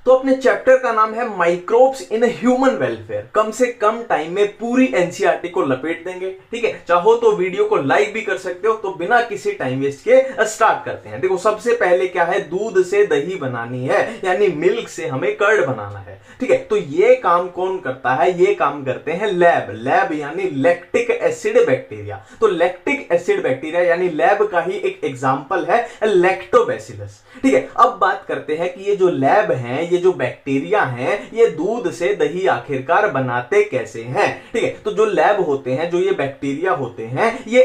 तो अपने चैप्टर का नाम है माइक्रोब्स इन ह्यूमन वेलफेयर। कम से कम टाइम में पूरी एनसीईआरटी को लपेट देंगे, ठीक है। चाहो तो वीडियो को लाइक भी कर सकते हो। तो बिना किसी टाइम वेस्ट के स्टार्ट करते हैं। देखो सबसे पहले क्या है, दूध से दही बनानी है, यानी मिल्क से हमें कर्ड बनाना है, ठीक है। तो ये काम कौन करता है, ये काम करते हैं लैब यानी लैक्टिक एसिड बैक्टीरिया। तो लैक्टिक एसिड बैक्टीरिया यानी लैब का ही एक एग्जांपल है लैक्टोबैसिलस, ठीक है। अब बात करते हैं कि ये जो लैब हैं, ये जो बैक्टीरिया हैं, ये दूध से दही आखिरकार बनाते कैसे हैं, ठीक है। तो जो लैब होते हैं, जो ये बैक्टीरिया होते हैं, ये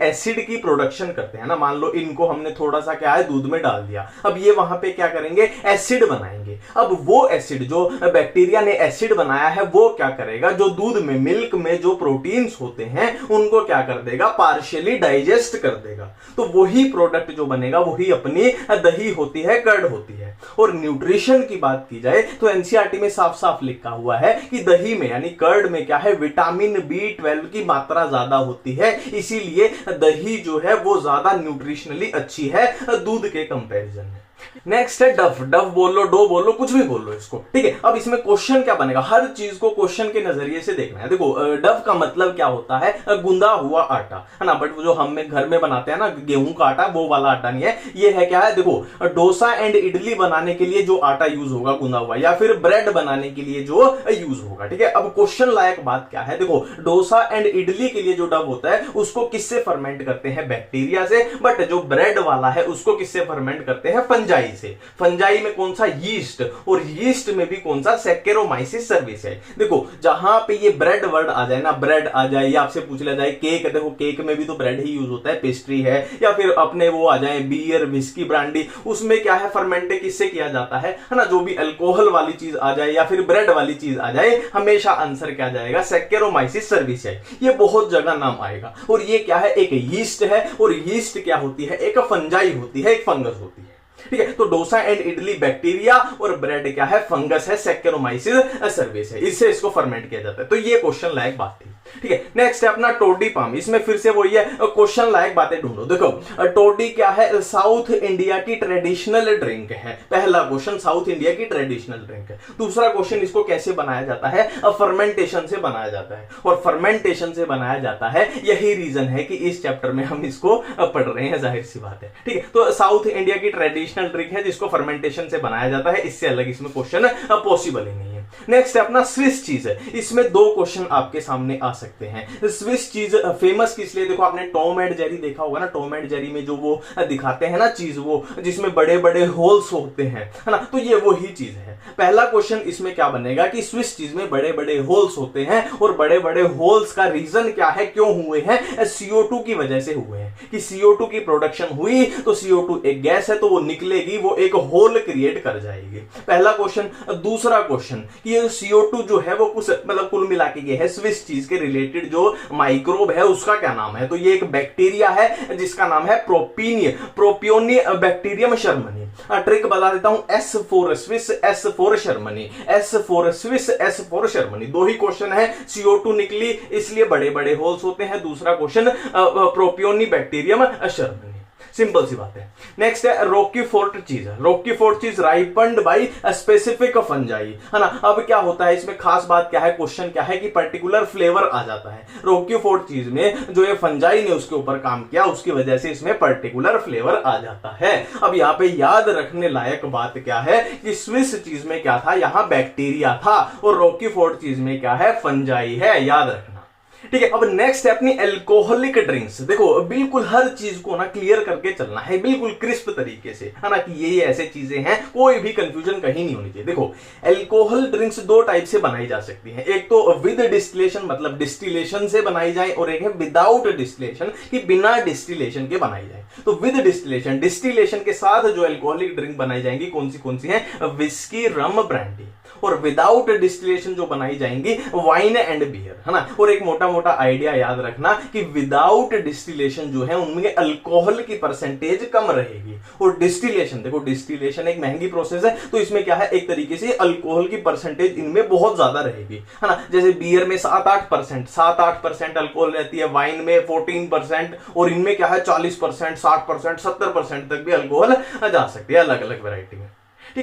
एसिड की प्रोडक्शन करते हैं ना। मान लो इनको हमने थोड़ा सा क्या है दूध में डाल दिया, अब ये वहां पे क्या करेंगे, एसिड बनाएंगे। अब वो एसिड जो बैक्टीरिया ने एसिड बनाया है वो क्या करेगा, जो दूध में मिल्क में जो प्रोटीन्स होते हैं उनको क्या कर देगा, पार्शियली डाइजेस्ट कर देगा। तो वही प्रोडक्ट जो बनेगा वही अपनी दही होती है, कर्ड होती है। और न्यूट्रिशन की बात की जाए तो एनसीईआरटी में साफ साफ लिखा हुआ है कि दही में यानी कर्ड में क्या है, विटामिन B12 की मात्रा ज्यादा होती है, इसीलिए दही जो है वो ज्यादा न्यूट्रिशनली अच्छी है दूध के कंपैरिजन में। नेक्स्ट है डव बोलो, डो बोलो, कुछ भी बोलो इसको, ठीक है। अब इसमें क्वेश्चन क्या बनेगा, हर चीज को क्वेश्चन के नजरिए से देखना है। देखो डव का मतलब क्या होता है, गुंदा हुआ आटा, है ना। बट जो हम घर में बनाते हैं ना गेहूं का आटा, वो वाला आटा नहीं है। ये है क्या है, देखो डोसा एंड इडली बनाने के लिए जो आटा यूज होगा गुंदा हुआ, या फिर ब्रेड बनाने के लिए जो यूज होगा, ठीक है। अब क्वेश्चन लायक बात क्या है, देखो डोसा एंड इडली के लिए जो डव होता है उसको किससे फर्मेंट करते हैं, बैक्टीरिया से। बट जो ब्रेड वाला है उसको किससे फर्मेंट करते हैं, फंजाई से। फंजाई में कौन सा, यीस्ट, और यीस्ट में भी कौन सा, सैकेरोमाइसिस सर्विस है। देखो जहां पे ये ब्रेड वर्ड आ जाए ना, ब्रेड आ जाए, या आपसे पूछ लिया जाए केक, देखो केक में भी तो ब्रेड ही यूज होता है, पेस्ट्री है, या फिर अपने वो आ जाए बियर, विस्की, ब्रांडी, उसमें क्या है फर्मेंट किससे किया जाता है ना। जो भी अल्कोहल वाली चीज आ जाए या फिर ब्रेड वाली चीज आ जाए, हमेशा आंसर क्या जाएगा, सैकेरोमाइसिस सर्विस है। ये बहुत जगह नाम आएगा। और ये क्या है, एक यीस्ट है, और यीस्ट क्या होती है, एक फंजाई होती है, एक फंगस होती है, ठीक है। तो डोसा एंड इडली बैक्टीरिया और ब्रेड क्या है, फंगस है, सैकेरोमाइसिस सर्विस है, इससे इसको फर्मेंट किया जाता है। तो ये क्वेश्चन लायक बात थी, ठीक है। नेक्स्ट है अपना टोडी पाम। इसमें फिर से वही है, क्वेश्चन लायक बातें ढूंढो। देखो टोडी क्या है, साउथ इंडिया की ट्रेडिशनल ड्रिंक है। पहला क्वेश्चन साउथ इंडिया की ट्रेडिशनल ड्रिंक है। दूसरा क्वेश्चन इसको कैसे बनाया जाता है, फर्मेंटेशन से बनाया जाता है। और फर्मेंटेशन से बनाया जाता है, यही रीजन है कि इस चैप्टर में हम इसको पढ़ रहे हैं, जाहिर सी बात है, ठीक है। तो साउथ इंडिया की ट्रेडिशनल ड्रिंक है जिसको फर्मेंटेशन से बनाया जाता है, इससे अलग इसमें क्वेश्चन पॉसिबल ही नहीं है। नेक्स्ट है अपना स्विस चीज है। इसमें दो क्वेश्चन आपके सामने आ सकते हैं। स्विस चीज फेमस किस लिए, देखो आपने टॉम एंड जेरी देखा होगा ना, टॉम एंड जेरी में जो वो दिखाते हैं ना चीज, वो जिसमें बड़े बड़े होल्स होते हैं, है ना। तो ये वही चीज है। पहला क्वेश्चन इसमें क्या बनेगा कि स्विस चीज में बड़े बड़े होल्स होते हैं, और बड़े बड़े होल्स का रीजन क्या है, क्यों हुए हैं, CO2 की वजह से हुए हैं। कि CO2 की प्रोडक्शन हुई तो CO2 एक गैस है, तो वो निकलेगी, वो एक होल क्रिएट कर जाएगी। पहला क्वेश्चन। दूसरा क्वेश्चन कि ये CO2 जो है वो कुछ मतलब कुल मिला के ये है, स्विस चीज के रिलेटेड जो माइक्रोब है उसका क्या नाम है, तो ये एक बैक्टीरिया है जिसका नाम है प्रोपियोनिया बैक्टीरियम शर्मनी। ट्रिक बता देता हूं, S for Swiss, S for शर्मनी, S for Swiss, S for शर्मनी। दो ही क्वेश्चन है, CO2 निकली इसलिए बड़े बड़े होल्स होते हैं। दूसरा क्वेश्चन प्रोपियोनी बैक्टीरियम शर्मनी, सिंपल सी बात है। नेक्स्ट है रॉकी फोर्ट चीज। रॉकी फोर्ट चीज राइपन्ड बाय स्पेसिफिक फंजाई, है ना। अब क्या होता है इसमें, खास बात क्या है, क्वेश्चन क्या है कि पर्टिकुलर फ्लेवर आ जाता है। रॉकी फोर्ट चीज में जो ये फंजाई ने उसके ऊपर काम किया, उसकी वजह से इसमें पर्टिकुलर फ्लेवर आ जाता है। अब यहाँ पे याद रखने लायक बात क्या है कि स्विस चीज में क्या था, यहां बैक्टीरिया था, और रॉकी फोर्ट चीज में क्या है, फंजाई है, याद रखना, ठीक है। अब नेक्स्ट है अपनी एल्कोहलिक ड्रिंक्स। देखो बिल्कुल हर चीज को ना क्लियर करके चलना है, बिल्कुल क्रिस्प तरीके से, है ना, कि ये ऐसे चीजें हैं, कोई भी कंफ्यूजन कहीं नहीं होनी चाहिए। देखो एल्कोहल ड्रिंक्स दो टाइप से बनाई जा सकती हैं, एक तो विद डिस्टिलेशन मतलब डिस्टिलेशन से बनाई जाए, और एक है विदाउट डिस्टिलेशन कि बिना डिस्टिलेशन के बनाई जाए। तो विद डिस्टिलेशन, डिस्टिलेशन के साथ जो एल्कोहलिक ड्रिंक बनाई जाएंगी कौन सी है, विस्की, रम, ब्रांडी। और विदाउट डिस्टिलेशन जो बनाई जाएंगी वाइन एंड बियर, है ना। और एक मोटा मोटा आइडिया याद रखना कि विदाउट डिस्टिलेशन जो है उनमें अल्कोहल की परसेंटेज कम रहेगी, और डिस्टिलेशन, देखो डिस्टिलेशन एक महंगी प्रोसेस है, तो इसमें क्या है, एक तरीके से अल्कोहल की परसेंटेज इनमें बहुत ज्यादा रहेगी, है ना। जैसे बियर में 7-8% अल्कोहल रहती है, वाइन में 14%, और इनमें क्या है 40%, 60%, 70% तक भी अल्कोहल जा सकती है अलग अलग वैरायटी में।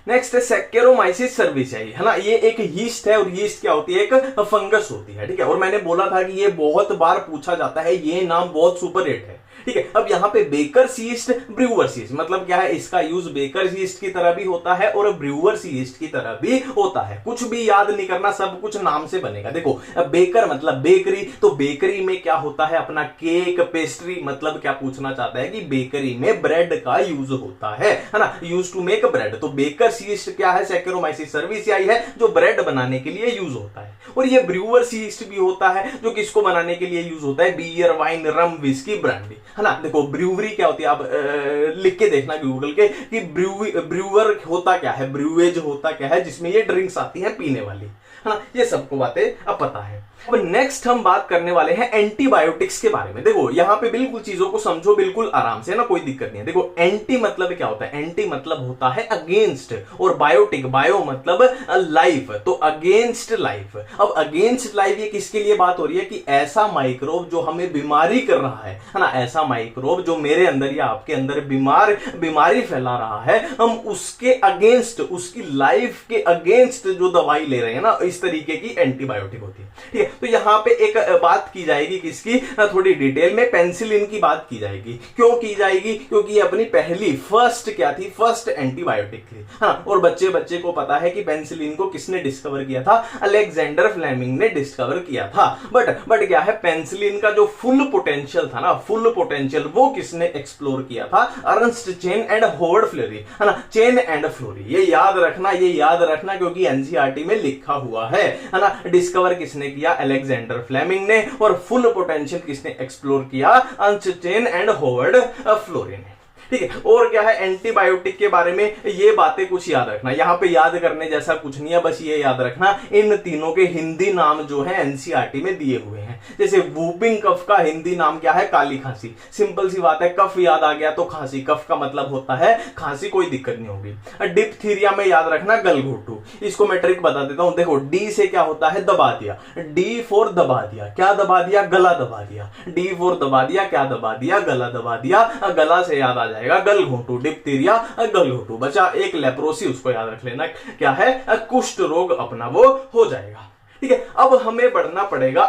नेक्स्ट है सैक्चरोमाइसिस सर्विसियाई, है ना, ये एक यीस्ट है और यीस्ट क्या होती है, एक फंगस होती है, ठीक है। और मैंने बोला था कि ये बहुत बार पूछा जाता है, ये नाम बहुत सुपर हिट है, ठीक है। अब यहाँ पे बेकर्स यीस्ट, ब्रूअर्स यीस्ट, मतलब क्या है, इसका यूज बेकर्स यीस्ट की तरह भी होता है और ब्रूअर्स यीस्ट की तरह भी होता है। कुछ भी याद नहीं करना, सब कुछ नाम से बनेगा। देखो बेकर मतलब बेकरी, तो बेकरी में क्या होता है अपना केक, पेस्ट्री, मतलब क्या पूछना चाहता है कि बेकरी में ब्रेड का यूज होता है ना, यूज टू मेक ब्रेड। तो बेकर्स यीस्ट क्या है, सैक्चरोमाइसिस सर्विसियाई है, जो ब्रेड बनाने के लिए यूज होता है। और ये ब्रूअर्स यीस्ट भी होता है, जो किसको बनाने के लिए यूज होता है, बियर, वाइन, रम, विस्की, ब्रांडी, है ना। देखो ब्रूवरी क्या होती है, आप लिख के देखना गूगल के कि ब्रूवर होता क्या है, ब्रूवेज होता क्या है, जिसमें ये ड्रिंक्स आती हैं पीने वाली, है ना। ये सबको बातें अब पता है। अब नेक्स्ट हम बात करने वाले हैं एंटीबायोटिक्स के बारे में। देखो यहाँ पे बिल्कुल चीजों को समझो बिल्कुल आराम से, ना कोई दिक्कत नहीं है। देखो एंटी मतलब क्या होता है, एंटी मतलब होता है अगेंस्ट, और बायोटिक, बायो मतलब लाइफ, तो अगेंस्ट लाइफ। अब अगेंस्ट लाइफ ये किसके लिए बात हो रही है कि ऐसा माइक्रोब जो हमें बीमारी कर रहा है ना, ऐसा माइक्रोब जो मेरे अंदर या आपके अंदर बीमारी फैला रहा है, हम उसके अगेंस्ट, उसकी लाइफ के अगेंस्ट जो दवाई ले रहे हैं ना, इस तरीके की एंटीबायोटिक होती है, ठीक है। तो यहां पे एक बात की जाएगी किसकी, थोड़ी डिटेल में पेनिसिलिन की बात की जाएगी। क्यों की जाएगी, क्योंकि ये अपनी पहली फर्स्ट क्या थी, फर्स्ट एंटीबायोटिक थी, हाँ। और बच्चे को पता है कि पेनिसिलिन को किसने डिस्कवर किया था, अलेक्जेंडर फ्लेमिंग ने डिस्कवर किया था। बट क्या है, पेनिसिलिन का जो फुल पोटेंशियल था ना, फुल पोटेंशियल वो किसने एक्सप्लोर किया था, Ernst Chain and Howard Florey, है ना, चेन एंड फ्लोरी। ये याद रखना क्योंकि एनसीईआरटी में लिखा हुआ है ना। डिस्कवर किसने किया, अलेक्जेंडर फ्लेमिंग ने, और फुल पोटेंशियल किसने एक्सप्लोर किया, Ernst Chain and Howard Florey ने, ठीक है। और क्या है, एंटीबायोटिक के बारे में ये बातें कुछ याद रखना, यहां पे याद करने जैसा कुछ नहीं है, बस ये याद रखना इन तीनों के हिंदी नाम जो है एनसीईआरटी में दिए हुए हैं। जैसे वूपिंग कफ का हिंदी नाम क्या है, काली खांसी, सिंपल सी बात है, कफ याद आ गया तो खांसी, कफ का मतलब होता है खांसी, कोई दिक्कत नहीं होगी। डिप्थीरिया में याद रखना गलघोटू, इसको मैं ट्रिक बता देता हूं। देखो डी से क्या होता है, दबा दिया, डी फॉर दबा दिया, क्या दबा दिया, गला दबा दिया, डी फॉर दबा दिया, क्या दबा दिया, गला दबा दिया, गला से याद आ जाएगा गलघोटू, डिप्थीरिया गलघोटू। बचा एक लेप्रोसी, उसको याद रख लेना, क्या है, कुष्ठ रोग अपना वो हो जाएगा, ठीक है। अब हमें बढ़ना पड़ेगा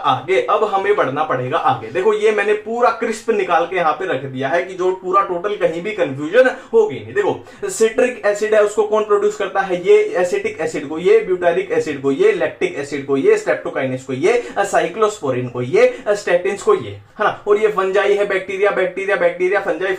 आगे, देखो ये मैंने पूरा क्रिस्प निकाल के यहां पे रख दिया है कि जो पूरा टोटल कहीं भी कंफ्यूजन होगी नहीं। देखो सिट्रिक एसिड है, उसको कौन प्रोड्यूस करता है, ये एसिटिक एसिड को, ये ब्यूटारिक एसिड को, ये लैक्टिक एसिड को, ये स्ट्रेप्टोकाइनेस को, ये साइक्लोस्पोरिन को, ये स्टेटिन्स को, ये, है ना। और ये फंजाई है, बैक्टीरिया, फंजाई।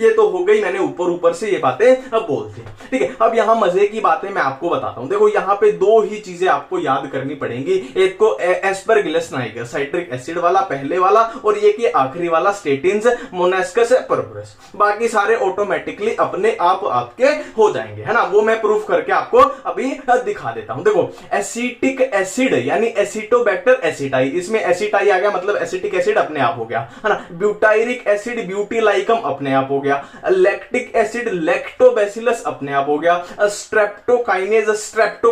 ये तो हो गई, मैंने ऊपर से ये बातें अब बोल दी, ठीक है। अब यहां मजे की बातें मैं आपको बताता हूं। देखो यहां पे दो ही चीजें आपको याद करनी पड़ेंगी, एक को एस्परगिलस नाइगर साइट्रिक एसिड वाला पहले वाला, और ये कि आखिरी वाला स्टेटिन्स, मोनास्कस, परपुरस। बाकी सारे ऑटोमेटिकली अपने आप आपके हो जाएंगे, है ना। वो मैं प्रूफ करके आपको अभी दिखा देता हूं। देखो एसिटिक एसिड यानी एसिटोबैक्टर एसिटाई, इसमें एसिटाई आ गया मतलब एसिटिक एसिड अपने आप हो गया, है ना। ब्यूटाइरिक एसिड ब्यूटिलाइकम अपने आप हो गया, लैक्टिक एसिड लैक्टोबैसिलस अपने आप हो गया, स्ट्रेप्टोकाइनेज स्ट्रेप्टो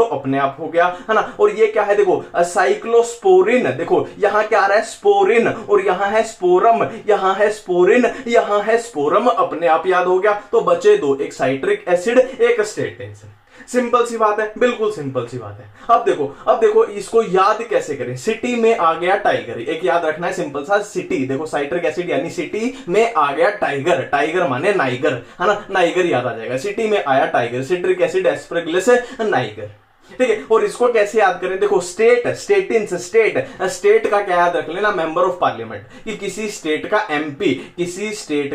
अपने आप हो गया, है ना। और ये क्या है, देखो साइक्लोस्पोरिन, देखो यहां क्या आ रहा है, स्पोरिन, और यहां है स्पोरम, यहां है स्पोरिन, यहां है स्पोरम, अपने आप याद हो गया। तो बचे दो, एक साइट्रिक एसिड, एक स्टेटिन्स। सिंपल सी बात है, बिल्कुल सिंपल सी बात है। अब देखो इसको याद कैसे करें। सिटी में आ गया टाइगर, एक याद रखना है सिंपल सा, सिटी, देखो साइट्रिक एसिड यानी सिटी में आ गया टाइगर, टाइगर माने नाइगर, है ना, नाइगर याद आ जाएगा। सिटी में आया tiger, citric acid Aspergillus Niger, ठीक है। और इसको कैसे याद करें, देखो स्टेटिन्स, स्टेट का क्या याद रख लेना, मेंबर ऑफ पार्लियामेंट, कि किसी स्टेट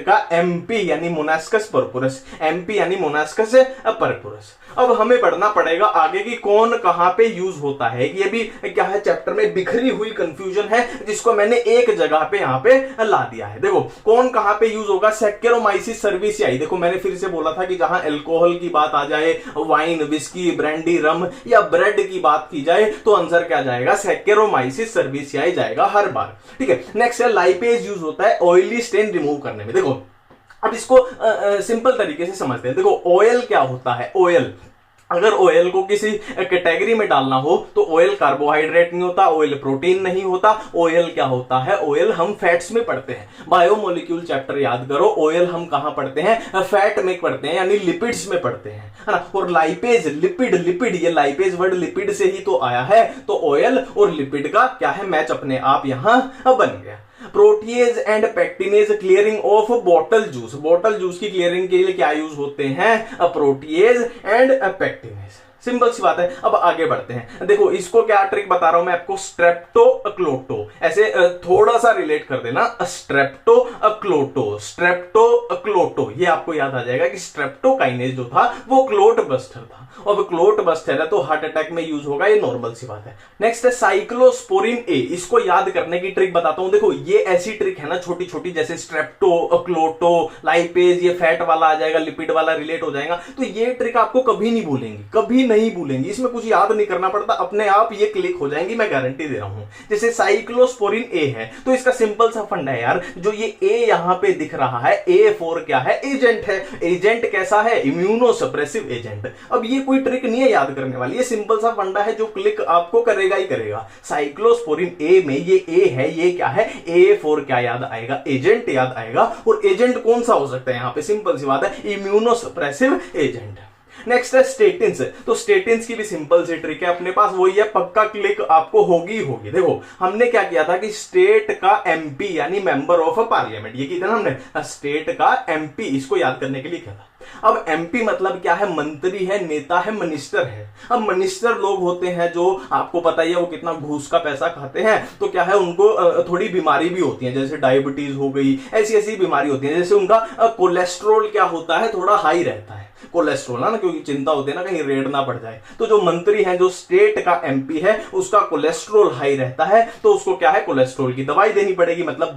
का एमपी यानी मोनास्कस परपुरस, एमपी यानी मोनास्कस परपुरस। अब हमें बढ़ना पड़ेगा आगे कि कौन कहां पे यूज होता है। ये भी क्या है, चैप्टर में बिखरी हुई कंफ्यूजन है, जिसको मैंने एक जगह पे यहां पे ला दिया है। देखो कौन कहां पे यूज होगा, सैक्चरोमाइसिस सर्विसियाई। देखो मैंने फिर से बोला था कि जहां अल्कोहल की बात आ जाए, वाइन, विस्की, ब्रांडी, रम या ब्रेड की बात की जाए, तो आंसर क्या जाएगा, सैक्चरोमाइसिस सर्विसियाई जाएगा हर बार, ठीक है। नेक्स्ट है लाइपेज यूज होता है ऑयली स्टेन रिमूव करने में। देखो अब इसको सिंपल तरीके से समझते हैं। देखो ऑयल क्या होता है, अगर ऑयल को किसी कैटेगरी में डालना हो तो ऑयल कार्बोहाइड्रेट नहीं होता, ऑयल प्रोटीन नहीं होता, ऑयल क्या होता है, ऑयल हम फैट्स में पढ़ते हैं। बायोमोलिक्यूल चैप्टर याद करो, ऑयल हम कहां पढ़ते हैं, फैट में पढ़ते हैं, यानी लिपिड्स में पढ़ते हैं, है ना। और लाइपेज, लिपिड, लिपिड, ये लाइपेज वर्ड लिपिड से ही तो आया है, तो ऑयल और लिपिड का क्या है, मैच अपने आप यहां बन गया। Protease and pectinase clearing of bottle juice, bottle juice की क्लियरिंग के लिए क्या यूज होते हैं, प्रोटीएज एंड पेक्टिनेज। सिंपल सी बात है। अब आगे बढ़ते हैं। देखो इसको क्या ट्रिक बता रहा हूं मैं आपको, स्ट्रेप्टोक्लोटो, ऐसे थोड़ा सा रिलेट कर देना, स्ट्रेप्टोक्लोटो, स्ट्रेप्टोक्लोटो, ये आपको याद आ जाएगा कि स्ट्रेप्टोकाइनेज जो था वो क्लोट बस्टर था। अब क्लोट बस्टर है तो हार्ट अटैक में यूज होगा, ये नॉर्मल सी बात है। नेक्स्ट है साइक्लोस्पोरिन ए, इसको याद करने की ट्रिक बताता हूं। देखो ये ऐसी ट्रिक है ना छोटी छोटी, जैसे स्ट्रेप्टोक्लोटो, लाइपेज, ये फैट वाला आ जाएगा, लिपिड वाला रिलेट हो जाएगा, तो ये ट्रिक आपको कभी नहीं भूलेंगी, कभी नहीं भूलेंगी, इसमें कुछ याद नहीं करना पड़ता, अपने आप ये क्लिक हो जाएंगी, मैं गारंटी दे रहा हूं। जैसे साइक्लोस्पोरिन ए है तो इसका सिंपल सा फंडा है यार, जो ये ए यहां पे दिख रहा है, ए फॉर क्या है, एजेंट है। एजेंट कैसा है, इम्यूनोसप्रेसिव एजेंट। अब ये कोई ट्रिक नहीं है याद करने वाली, ये सिंपल सा फंडा है जो क्लिक आपको करेगा ही करेगा। साइक्लोस्पोरिन ए में ये ए है, ये क्या है, ए फॉर क्या याद आएगा, एजेंट याद आएगा। और एजेंट कौन सा हो सकता है यहां पे, सिंपल सी बात है, इम्यूनोसप्रेसिव एजेंट। नेक्स्ट है स्टेटिन्स, तो स्टेटिन्स की भी सिंपल सी ट्रिक है अपने पास, वही है, पक्का क्लिक आपको होगी होगी। देखो हमने क्या किया था कि स्टेट का एमपी यानी मेंबर ऑफ पार्लियामेंट, ये किया था ना हमने, स्टेट का एमपी, इसको याद करने के लिए क्या था। अब एमपी मतलब क्या है, मंत्री है, नेता है, मिनिस्टर है। अब मिनिस्टर लोग होते हैं जो आपको पता ही है वो कितना घूस का पैसा खाते हैं, तो क्या है उनको थोड़ी बीमारी भी होती है, जैसे डायबिटीज हो गई, ऐसी ऐसी बीमारी होती है। जैसे उनका कोलेस्ट्रॉल क्या होता है, थोड़ा हाई रहता है कोलेस्ट्रॉल ना, क्योंकि चिंता होती है ना कहीं रेड ना पड़ जाए। तो जो मंत्री है, जो स्टेट का एमपी है, उसका कोलेस्ट्रॉल हाई रहता है, तो उसको क्या है, कोलेस्ट्रॉल की दवाई देनी पड़ेगी, मतलब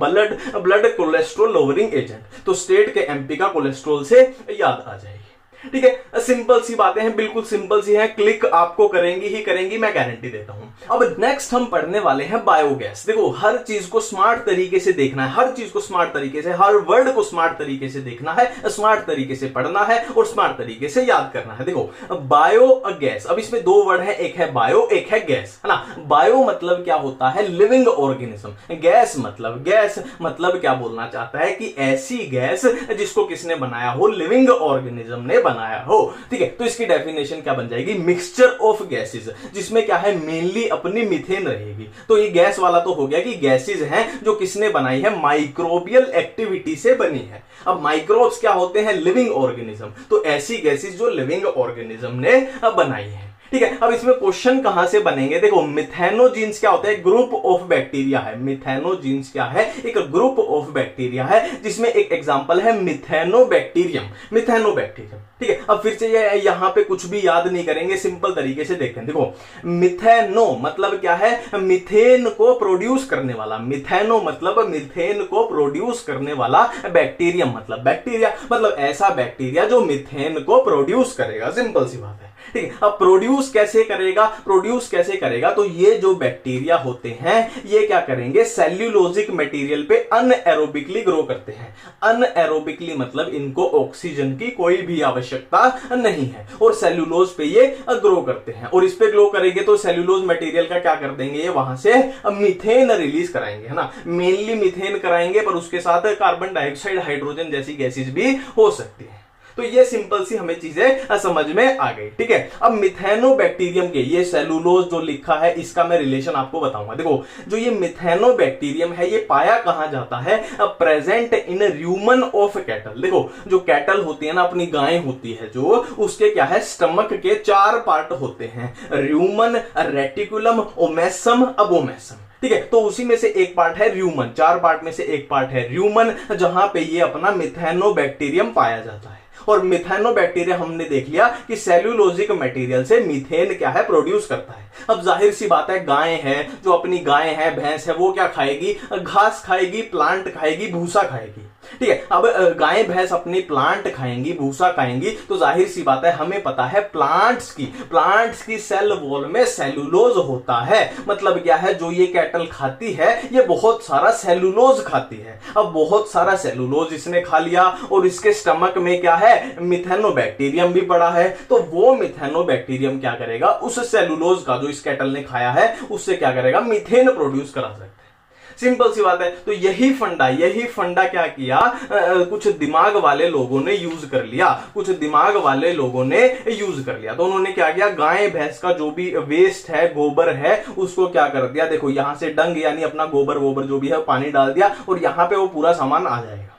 ब्लड कोलेस्ट्रॉल लोअरिंग एजेंट। तो स्टेट के एमपी का कोलेस्ट्रॉल से याद आ जाएगी। ठीक है, सिंपल सी बातें हैं, बिल्कुल सिंपल सी हैं, क्लिक आपको करेंगी ही करेंगी, मैं गारंटी देता हूं। अब नेक्स्ट हम पढ़ने वाले हैं बायोगैस। देखो हर चीज को स्मार्ट तरीके से देखना है, हर चीज को स्मार्ट तरीके से, हर वर्ड को स्मार्ट तरीके से देखना है, स्मार्ट तरीके से पढ़ना है और स्मार्ट तरीके से याद करना है। देखो बायोगैस, अब इसमें दो वर्ड है, एक है बायो, एक है गैस, है ना। बायो मतलब क्या होता है, लिविंग ऑर्गेनिज्म। गैस मतलब क्या बोलना चाहता है कि ऐसी गैस जिसको किसने बनाया हो, लिविंग ऑर्गेनिज्म ने बनाया हो। ठीक है, तो इसकी डेफिनेशन क्या बन जाएगी, मिक्सचर ऑफ गैसेस, जिसमें क्या है, मेनली अपनी मीथेन रहेगी। तो ये गैस वाला तो हो गया कि गैसेस हैं जो किसने बनाई है, माइक्रोबियल एक्टिविटी से बनी है। अब माइक्रोब्स क्या होते हैं, लिविंग ऑर्गेनिज्म, तो ऐसी गैसेस जो लिविंग ऑर्गेनिज्म ने बनाई है। ठीक है, अब इसमें क्वेश्चन कहां से बनेंगे, देखो मिथेनोजीन्स क्या होता है, ग्रुप ऑफ बैक्टीरिया है। मिथेनोजीन्स क्या है, एक ग्रुप ऑफ बैक्टीरिया है, जिसमें एक एग्जांपल है मिथेनोबैक्टीरियम। मिथेनोबैक्टीरियम, ठीक है। अब फिर से यहां पे कुछ भी याद नहीं करेंगे, सिंपल तरीके से देखते हैं। देखो मिथेनो मतलब क्या है, मिथेन को प्रोड्यूस करने वाला। मिथेनो मतलब मिथेन को प्रोड्यूस करने वाला, बैक्टीरियम मतलब बैक्टीरिया, मतलब ऐसा बैक्टीरिया जो मिथेन को प्रोड्यूस करेगा, सिंपल सी बात है। ठीक है, अब प्रोड्यूस कैसे करेगा, तो ये जो बैक्टीरिया होते हैं ये क्या करेंगे, सेल्यूलोजिक मटेरियल पे अनएरोबिकली ग्रो करते हैं। अनएरोबिकली मतलब इनको ऑक्सीजन की कोई भी आवश्यकता नहीं है और सेल्यूलोज पे ये ग्रो करते हैं। और इस पे ग्रो करेंगे तो सेल्यूलोज मटेरियल का क्या कर देंगे, ये वहां से मीथेन रिलीज कराएंगे, है ना। मेनली मीथेन कराएंगे, पर उसके साथ कार्बन डाइऑक्साइड, हाइड्रोजन जैसी गैसेस भी हो सकती है। तो ये सिंपल सी हमें चीजें समझ में आ गई। ठीक है, अब मिथेनोबैक्टीरियम के ये सेलुलोज जो लिखा है इसका मैं रिलेशन आपको बताऊंगा। देखो जो ये मिथेनोबैक्टीरियम है ये पाया कहां जाता है, प्रेजेंट इन र्यूमन ऑफ कैटल। देखो जो कैटल होती है ना, अपनी गाय होती है जो, उसके क्या है, स्टमक के 4 पार्ट होते हैं, र्यूमन, रेटिकुलम, ओमेसम, अबोमेसम। ठीक है, तो उसी में से एक पार्ट है र्यूमन, 4 पार्ट में से एक पार्ट है र्यूमन, जहां पे ये अपना मिथेनोबैक्टीरियम पाया जाता है। और मिथेनोबैक्टीरिया हमने देख लिया कि सेल्यूलोजिक मटेरियल से मीथेन क्या है, प्रोड्यूस करता है। अब जाहिर सी बात है, गाय है जो अपनी गाय है, भैंस है, वो क्या खाएगी, घास खाएगी, प्लांट खाएगी, भूसा खाएगी। ठीक है। अब गाय भैंस अपनी प्लांट खाएंगी, भूसा खाएंगी, तो जाहिर सी बात है हमें पता है प्लांट्स की सेल वॉल में सेलुलोज होता है। मतलब क्या है, जो ये कैटल खाती है ये बहुत सारा सेलुलोज खाती है। अब बहुत सारा सेलुलोज इसने खा लिया और इसके स्टमक में क्या है, मिथेनोबैक्टीरियम भी पड़ा है। तो वो मिथेनोबैक्टीरियम क्या करेगा, उस सेलुलोज का जो इस कैटल ने खाया है उससे क्या करेगा, मीथेन प्रोड्यूस करा सकता है। सिंपल सी बात है। तो यही फंडा क्या किया, कुछ दिमाग वाले लोगों ने यूज कर लिया, तो उन्होंने क्या किया, गाय भैंस का जो भी वेस्ट है, गोबर है, उसको क्या कर दिया, देखो यहां से डंग यानी अपना गोबर वोबर जो भी है पानी डाल दिया और यहां पे वो पूरा सामान आ जाएगा।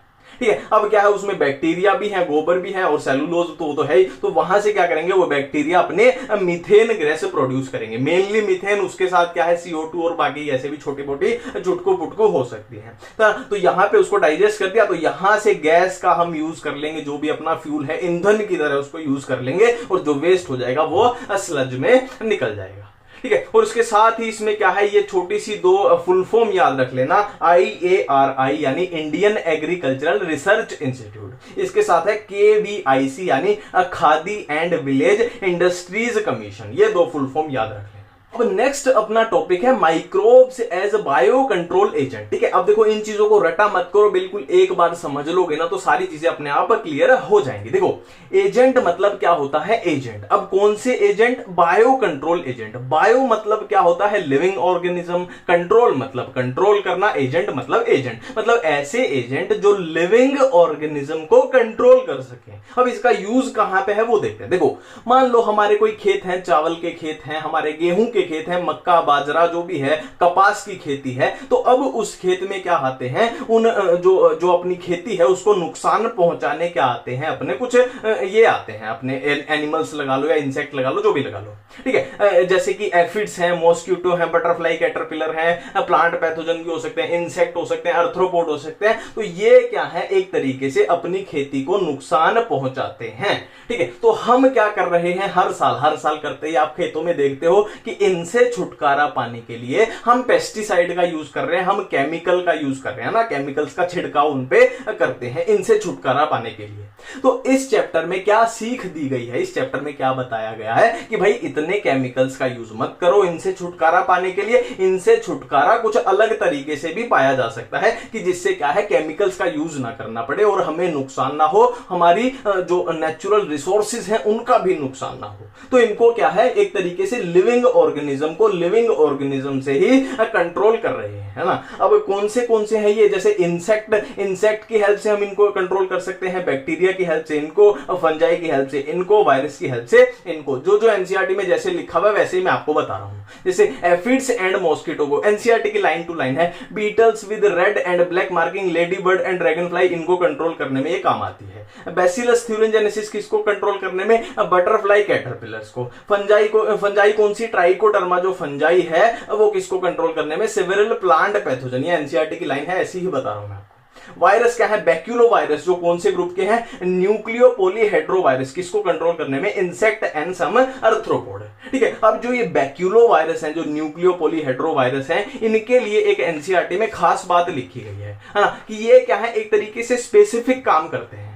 ठीक है। अब क्या है, उसमें बैक्टीरिया भी है, गोबर भी है और सेलुलोज तो है ही। तो वहां से क्या करेंगे, वो बैक्टीरिया अपने मीथेन गैस प्रोड्यूस करेंगे, मेनली मीथेन। उसके साथ क्या है, CO2 और बाकी ऐसे भी छोटी मोटी चुटकू पुटकू हो सकती है। तो यहां पे उसको डाइजेस्ट कर दिया, तो यहां से गैस का हम यूज कर लेंगे, जो भी अपना फ्यूल है ईंधन की तरह उसको यूज कर लेंगे और जो वेस्ट हो जाएगा वो स्लज में निकल जाएगा। ठीक है। और उसके साथ ही इसमें क्या है, ये छोटी सी दो फुल फॉर्म याद रख लेना, IARI यानी इंडियन एग्रीकल्चरल रिसर्च इंस्टीट्यूट, इसके साथ है KVIC यानी khadi and village industries commission. ये दो फुल फॉर्म याद रख लेना। अब नेक्स्ट अपना टॉपिक है microbes as biocontrol agent. ठीक है। अब देखो इन चीजों को रटा मत करो, बिल्कुल एक बार समझ लोगे ना तो सारी चीजें अपने आप क्लियर हो जाएंगी। देखो एजेंट मतलब क्या होता है, एजेंट। अब कौन से agent, bio control agent. Bio मतलब क्या होता है, लिविंग ऑर्गेनिज्म। कंट्रोल मतलब कंट्रोल करना, एजेंट मतलब एजेंट, मतलब ऐसे एजेंट जो लिविंग ऑर्गेनिज्म को कंट्रोल कर सके। अब इसका यूज कहां पे है वो देखते हैं। देखो मान लो हमारे कोई खेत है, चावल के खेत हैं, हमारे गेहूं के खेत है, मक्का बाजरा जो भी है, कपास की खेती है। तो अब उस खेत में क्या आते हैं, उन जो अपनी खेती है उसको नुकसान पहुंचाने क्या आते हैं, अपने कुछ ये आते हैं, अपने एनिमल्स लगा लो या इंसेक्ट लगा लो, जो भी लगा लो। ठीक है। जैसे कि एफिड्स हैं, मॉस्किटो हैं, बटरफ्लाई कैटरपिलर हैं, प्लांट पैथोजन भी हो सकते हैं, इंसेक्ट हो सकते हैं, अर्थ्रोपोड हो सकते हैं। तो ये क्या है, एक तरीके से अपनी खेती को नुकसान पहुंचाते हैं। ठीक है। तो हम क्या कर रहे हैं, हर साल करते ही आप खेतों में देखते हो कि इनसे छुटकारा पाने के लिए हम पेस्टिसाइड का यूज कर रहे हैं, हम केमिकल का यूज कर रहे हैं ना, केमिकल्स का छिड़काव उन पे करते हैं इनसे छुटकारा पाने के लिए। तो इस चैप्टर में क्या सीख दी गई है, इस चैप्टर में क्या बताया गया है कि भाई इतने केमिकल्स का यूज मत करो इनसे छुटकारा पाने के लिए। इनसे छुटकारा कुछ अलग तरीके से भी पाया जा सकता है कि जिससे क्या है, केमिकल्स का यूज ना करना पड़े और हमें नुकसान ना हो, हमारी जो नेचुरल रिसोर्सेज हैं उनका भी नुकसान ना हो। तो इनको क्या है, एक तरीके से लिविंग ऑर्गेनिज्म को लिविंग ऑर्गेनिज्म से ही कंट्रोल कर रहे हैं, है ना। अब कौन से हैं ये, जैसे इंसेक्ट की हेल्प से हम इनको कंट्रोल कर सकते हैं, बैक्टीरिया की हेल्प से इनको, फंजाई की हेल्प से इनको, वायरस की हेल्प से इनको। जो एनसीईआरटी में जैसे लिखा हुआ है वैसे ही मैं आपको बता रहा हूं। जैसे एफिड्स एंड मॉस्किटो को एनसीईआरटी की लाइन टू लाइन है, beetles with red and black marking, ladybird and dragonfly, इनको कंट्रोल करने में ये काम आती है। बैसिलस थ्यूरिनजेनेसिस किसको कंट्रोल करने में, बटरफ्लाई कैटरपिलर्स को। फंजाई कौन सी, ट्राइकोडर्मा जो फंजाई है वो किसको कंट्रोल करने में, सेवेरल प्लांट पैथोजन। ये एनसीईआरटी की लाइन है, ऐसी ही बता रहा हूं मैं आपको। वायरस क्या है, बैक्यूलो वायरस, जो कौन से ग्रुप के हैं, न्यूक्लियो पॉलीहेड्रोवायरस, किसको कंट्रोल करने में, इंसेक्ट एंड सम अर्थ्रोपोड। ठीक है। अब जो ये बैक्यूलो वायरस है, जो न्यूक्लियो पॉलीहेड्रोवायरस है, इनके लिए एक एनसीईआरटी में खास बात लिखी गई है ना, कि ये क्या है, एक तरीके से स्पेसिफिक काम करते हैं।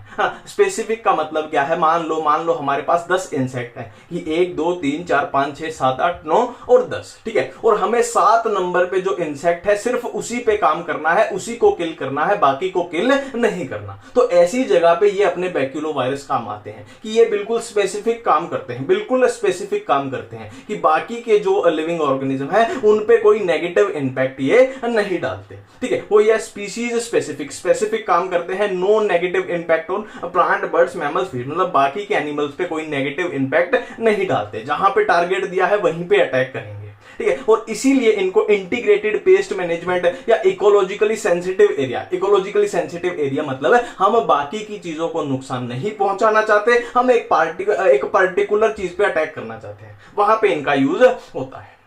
स्पेसिफिक का मतलब क्या है, मान लो हमारे पास 10 इंसेक्ट हैं, कि 1 2 3 4 5 6 7 8 9 और 10। ठीक है। और हमें 7 नंबर पे जो इंसेक्ट है सिर्फ उसी पे काम करना है, उसी को किल करना है, बाकी को किल नहीं करना। तो ऐसी जगह पे ये अपने बैक्यूलो वायरस काम आते हैं कि ये बिल्कुल स्पेसिफिक काम करते हैं, बिल्कुल स्पेसिफिक काम करते हैं कि बाकी के जो लिविंग ऑर्गेनिज्म है उन पे कोई नेगेटिव इंपैक्ट ये नहीं डालते। ठीक है। वो ये स्पीसीज स्पेसिफिक काम करते हैं, no negative impact on plant, birds, mammals, fish, मतलब बाकी के एनिमल्स पे कोई नेगेटिव इंपैक्ट नहीं डालते। जहां पे टारगेट दिया है वहीं पे अटैक करेंगे। ठीक है। और इसीलिए इनको इंटीग्रेटेड पेस्ट मैनेजमेंट या इकोलॉजिकली सेंसिटिव एरिया मतलब है हम बाकी की चीजों को नुकसान नहीं पहुंचाना चाहते, हम एक पर्टिकुलर चीज पे अटैक करना चाहते हैं, वहां पे इनका यूज होता है।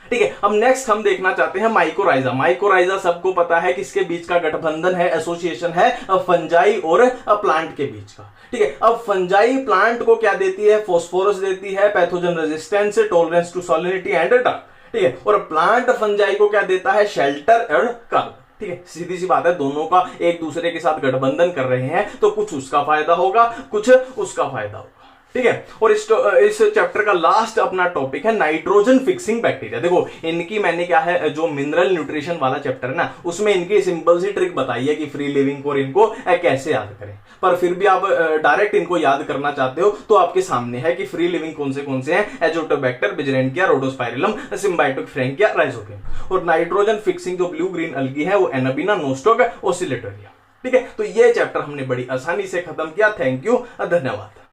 ठीक है। अब नेक्स्ट हम देखना चाहते हैं माइकोराइजा सबको पता है किसके बीच का गठबंधन है, एसोसिएशन है, फंजाई और प्लांट के बीच का। ठीक है। अब फंजाई प्लांट को क्या देती है, फॉस्फोरस देती है, pathogen resistance, tolerance to salinity and dark. ठीक है। और प्लांट फंजाई को क्या देता है, शेल्टर और कार्बन। ठीक है, सीधी सी बात है, दोनों का एक दूसरे के साथ गठबंधन कर रहे हैं तो कुछ उसका फायदा होगा, कुछ उसका फायदा होगा। ठीक है, और इस चैप्टर का लास्ट अपना टॉपिक है नाइट्रोजन फिक्सिंग बैक्टीरिया। देखो इनकी मैंने क्या है, जो मिनरल न्यूट्रिशन वाला चैप्टर है ना, उसमें इनकी सिंपल सी ट्रिक बताई है कि फ्री लिविंग और इनको कैसे याद करें। पर फिर भी आप डायरेक्ट इनको याद करना चाहते हो तो आपके सामने है कि फ्री लिविंग कौन से हैं, एजोटोबैक्टर, बिजरेंटिया, रोडोस्पाइरलम, सिम्बायोटिक फ्रैंकिया, राइजोबियम। और नाइट्रोजन फिक्सिंग जो ब्लू ग्रीन अलगी है वो एनाबिना, नोस्टोक, ओसिलेटोरिया। ठीक है, तो ये चैप्टर हमने बड़ी आसानी से खत्म किया। थैंक यू, धन्यवाद।